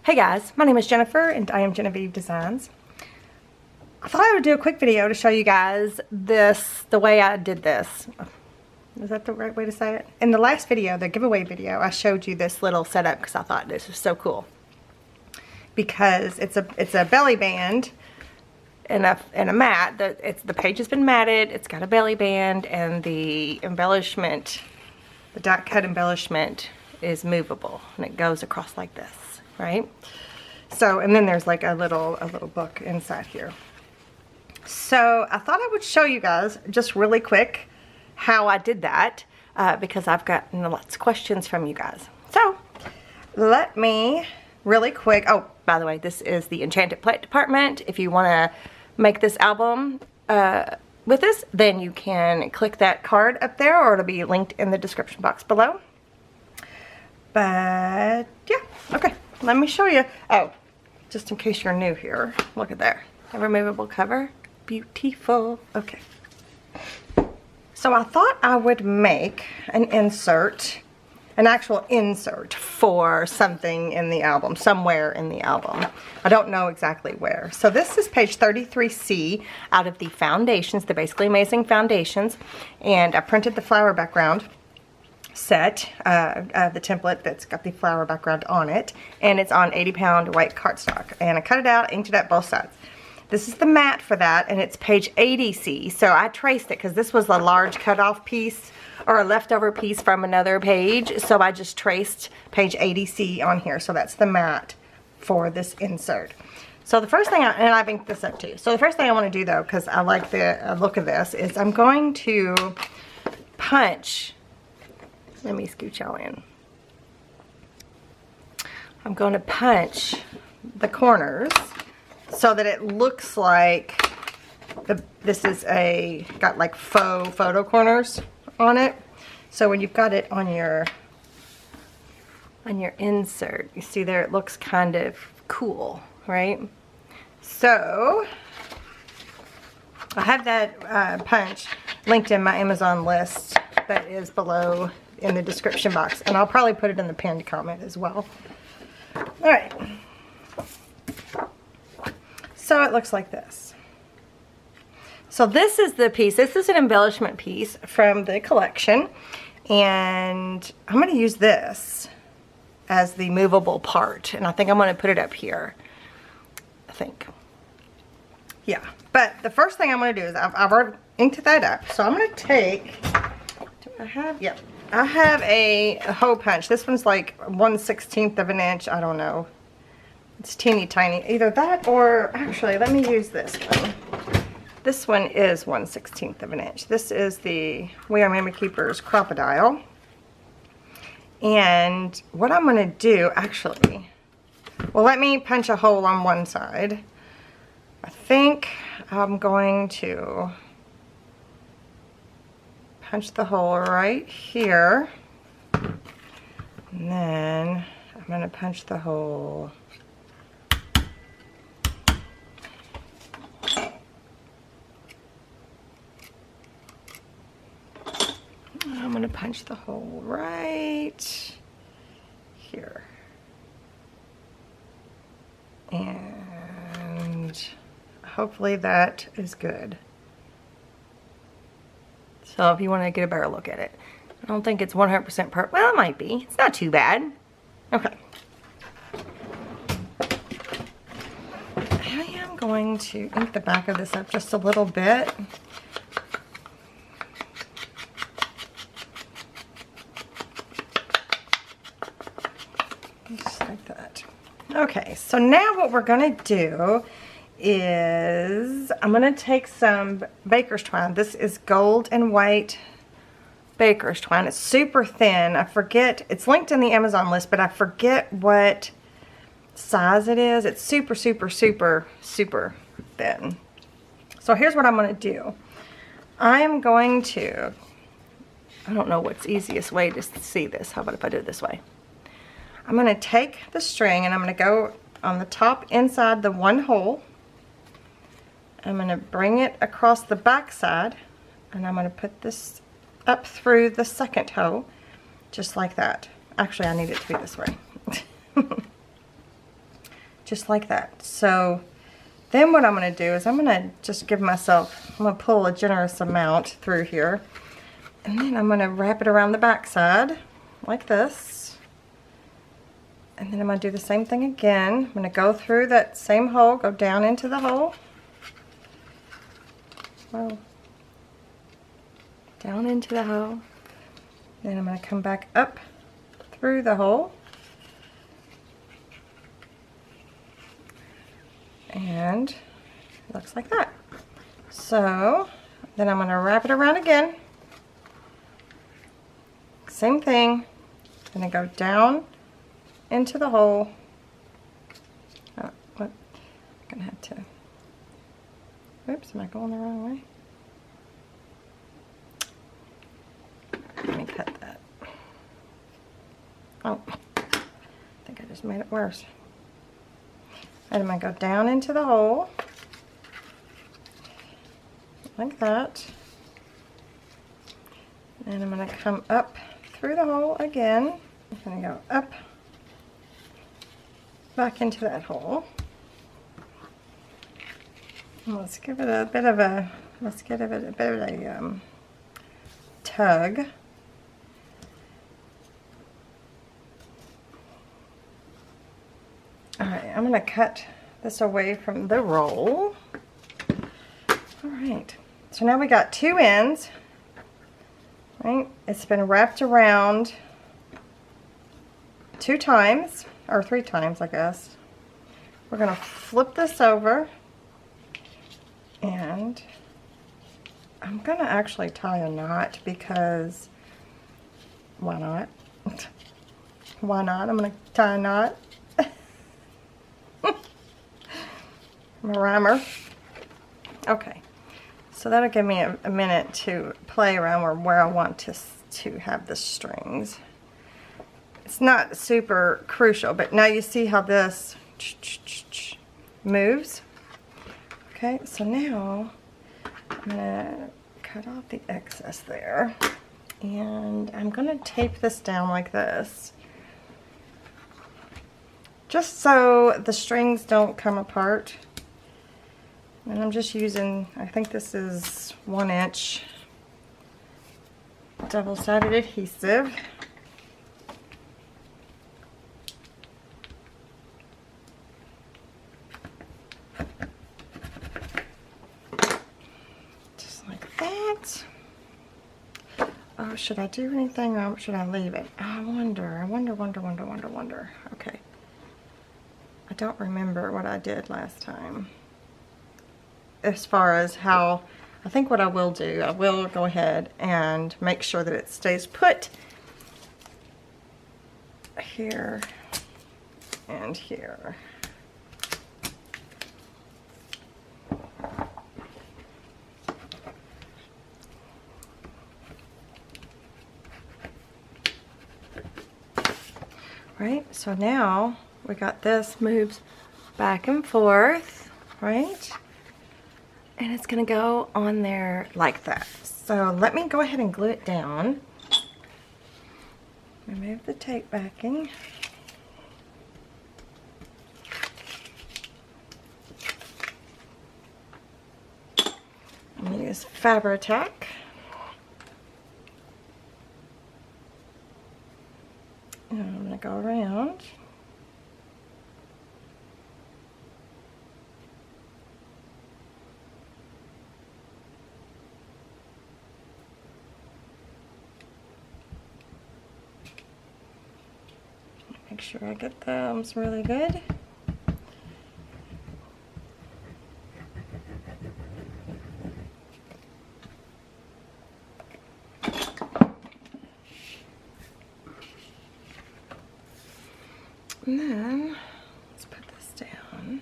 Hey guys, my name is Jennifer and I am Jenofeve Designs. I thought I would do a quick video to show you guys the way I did this. Is that the right way to say it? In the last video, the giveaway video, I showed you this little setup because I thought this was so cool. Because it's a belly band and a mat. The page has been matted, it's got a belly band, and the embellishment, the dot cut embellishment is movable and it goes across like this. Right? So, and then there's like a little book inside here. So I thought I would show you guys just really quick how I did that because I've gotten lots of questions from you guys. So let me really quick, oh, by the way, this is the Enchanted plate department. If you want to make this album with this, then you can click that card up there, or it'll be linked in the description box below. But yeah, okay. Let me show you. Oh, just in case you're new here, look at there. A removable cover. Beautiful. Okay. So I thought I would make an insert, an actual insert for something in the album, somewhere in the album. I don't know exactly where. So this is page 33C out of the foundations, the Basically Amazing Foundations. And I printed the flower background set, the template that's got the flower background on it, and it's on 80-pound white cardstock, and I cut it out, inked it up both sides. This is the mat for that, and it's page 80C. So I traced it because this was a large cutoff piece or a leftover piece from another page, so I just traced page 80C on here. So that's the mat for this insert. So the first thing, and I've inked this up too. So the first thing I want to do though, because I like the look of this, is I'm going to punch. Let me scooch y'all in. I'm going to punch the corners so that it looks like this is got like faux photo corners on it. So when you've got it on your insert, you see there it looks kind of cool, right? So I have that punch linked in my Amazon list that is below in the description box, and I'll probably put it in the pinned comment as well. Alright, so it looks like this. So this is the piece, this is an embellishment piece from the collection, and I'm going to use this as the movable part, and I think I'm going to put it up here, I think. Yeah, but the first thing I'm going to do is I've already inked that up, so I'm going to take, do I have, yeah. I have a hole punch. This one's like 1/16 of an inch. I don't know. It's teeny tiny. Either that or, actually, let me use this one. This one is 1/16 of an inch. This is the We Are Memory Keepers Crocodile. And what I'm going to do, actually, well, let me punch a hole on one side. I think I'm going to punch the hole right here, and then I'm going to punch the hole right here, and hopefully that is good. So if you want to get a better look at it. I don't think it's 100% perfect. Well, it might be. It's not too bad. Okay. I am going to ink the back of this up just a little bit. Just like that. Okay, so now what we're going to do is I'm going to take some baker's twine. This is gold and white baker's twine. It's super thin. I forget, it's linked in the Amazon list, but I forget what size it is. It's super, super, super, super thin. So here's what I'm going to do. I'm going to, I don't know what's the easiest way to see this. How about if I do it this way? I'm going to take the string and I'm going to go on the top inside the one hole. I'm going to bring it across the back side, and I'm going to put this up through the second hole, just like that. Actually, I need it to be this way. just like that. So then what I'm going to do is I'm going to just give myself, I'm going to pull a generous amount through here, and then I'm going to wrap it around the back side like this. And then I'm going to do the same thing again. I'm going to go through that same hole, go down into the hole. Whoa. Down into the hole. Then I'm going to come back up through the hole. And it looks like that. So then I'm going to wrap it around again. Same thing. I'm going to go down into the hole. Oh, what? I'm going to have to. Oops, am I going the wrong way? Let me cut that. Oh, I think I just made it worse. And I'm going to go down into the hole, like that. And I'm going to come up through the hole again. I'm going to go up, back into that hole. And let's give it a bit of a, tug. Alright, I'm going to cut this away from the roll. Alright, so now we got two ends. Right? It's been wrapped around 2 times, or 3 times, I guess. We're going to flip this over, and I'm going to actually tie a knot because why not? Why not? I'm going to tie a knot. I'm a rhymer. Okay, so that'll give me a minute to play around where I want to have the strings. It's not super crucial, but now you see how this moves. Okay, so now I'm gonna cut off the excess there, and I'm gonna tape this down like this, just so the strings don't come apart. And I'm just using, I think this is 1-inch double-sided adhesive. Just like that. Oh, should I do anything or should I leave it? I wonder. Okay. I don't remember what I did last time. As far as how, I think what I will do, I will go ahead and make sure that it stays put here and here. Right, so now we got this moves back and forth, right? And it's going to go on there like that. So let me go ahead and glue it down. Remove the tape backing. I'm going to use Fabri-Tac. And I'm going to go around. Make sure I get the arms really good. And then let's put this down.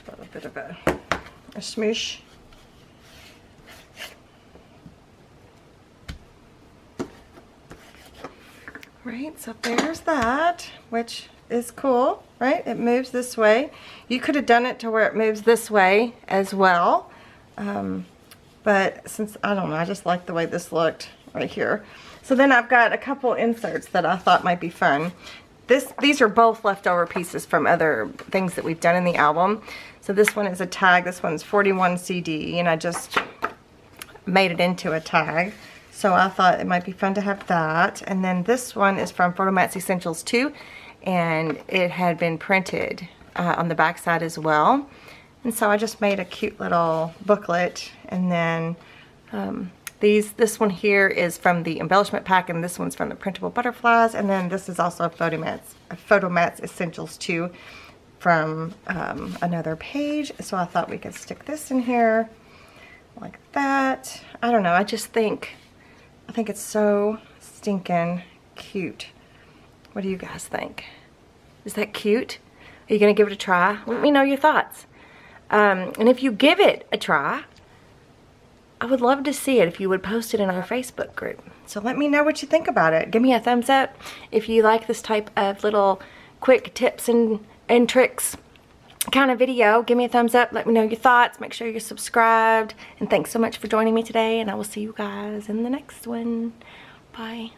A little bit of a smoosh. Right, so there's that, which is cool. right? It moves this way. You could have done it to where it moves this way as well. But since, I don't know, I just like the way this looked right here. So then I've got a couple inserts that I thought might be fun. These are both leftover pieces from other things that we've done in the album. So this one is a tag. This one's 41 CD, and I just made it into a tag. So I thought it might be fun to have that. And then this one is from Photomat's Essentials 2, and it had been printed on the back side as well. And so I just made a cute little booklet. And then this one here is from the embellishment pack, and this one's from the printable butterflies. And then this is also a Photomat's Essentials 2 from another page. So I thought we could stick this in here like that. I don't know, I think it's so stinking cute. What do you guys think? Is that cute? Are you gonna give it a try? Let me know your thoughts. And if you give it a try, I would love to see it if you would post it in our Facebook group. So let me know what you think about it. Give me a thumbs up if you like this type of little quick tips and tricks kind of video. Give me a thumbs up. Let me know your thoughts. Make sure you're subscribed. And thanks so much for joining me today. And I will see you guys in the next one. Bye.